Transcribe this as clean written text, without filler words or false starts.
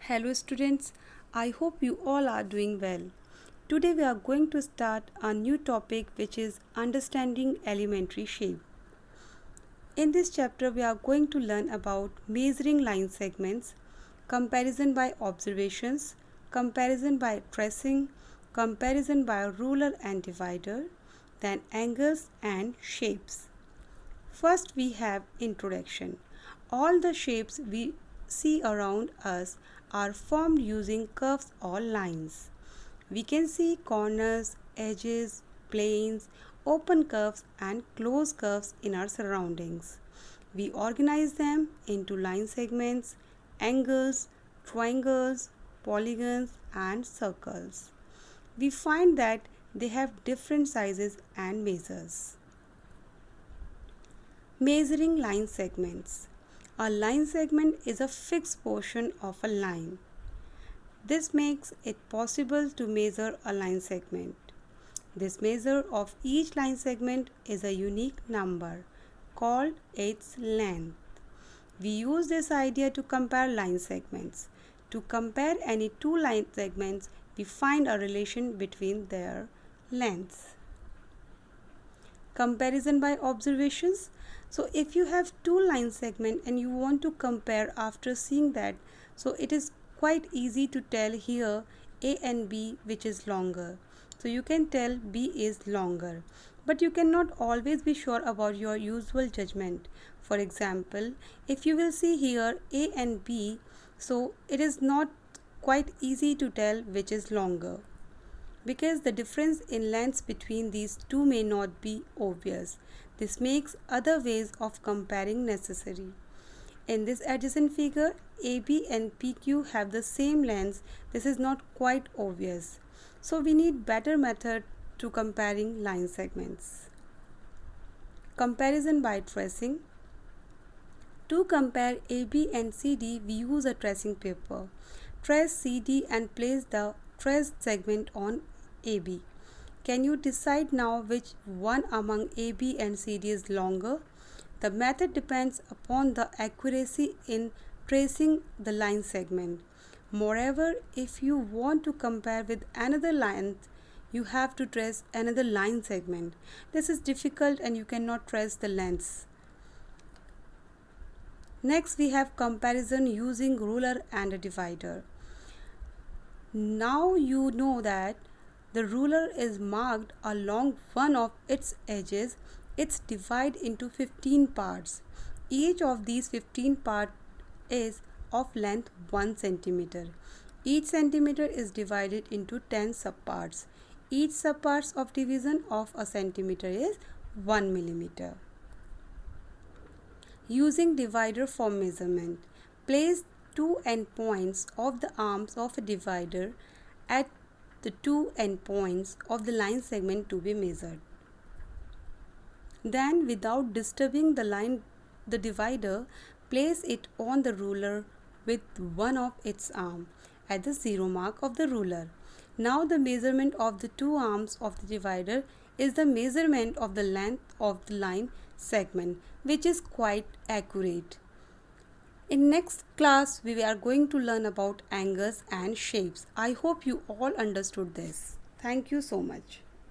Hello students, I hope you all are doing well. Today we are going to start a new topic which is understanding elementary shape. In this chapter we are going to learn about measuring line segments, comparison by observations, comparison by tracing, comparison by ruler and divider, then angles and shapes. First we have introduction. All the shapes we see around us are formed using curves or lines. We can see corners, edges, planes, open curves and closed curves in our surroundings. We organize them into line segments, angles, triangles, polygons and circles. We find that they have different sizes and measures. Measuring line segments. A line segment is a fixed portion of a line. This makes it possible to measure a line segment. This measure of each line segment is a unique number called its length. We use this idea to compare line segments. To compare any two line segments, we find a relation between their lengths. Comparison by observations. So if you have two line segment and you want to compare after seeing that, so it is quite easy to tell here A and B which is longer. So you can tell B is longer, but you cannot always be sure about your usual judgment. For example, if you will see here A and B, so it is not quite easy to tell which is longer, because the difference in lengths between these two may not be obvious. This makes other ways of comparing necessary. In this adjacent figure, AB and PQ have the same lengths. This is not quite obvious. So we need better method to comparing line segments. Comparison by tracing. To compare AB and CD, we use a tracing paper. Trace CD and place the traced segment on AB. Can you decide now which one among AB and CD is longer? The method depends upon the accuracy in tracing the line segment. Moreover, if you want to compare with another length, you have to trace another line segment. This is difficult and you cannot trace the lengths. Next, we have comparison using ruler and a divider. Now you know that the ruler is marked along one of its edges. It's divided into 15 parts. Each of these 15 parts is of length 1 centimeter. Each centimeter is divided into 10 subparts. Each subparts of division of a centimeter is 1 millimeter. Using divider for measurement. Place two endpoints of the arms of a divider at the two endpoints of the line segment to be measured. Then, without disturbing the divider, place it on the ruler with one of its arms at the 0 mark of the ruler. Now the measurement of the two arms of the divider is the measurement of the length of the line segment, which is quite accurate. In next class, we are going to learn about angles and shapes. I hope you all understood this. Thank you so much.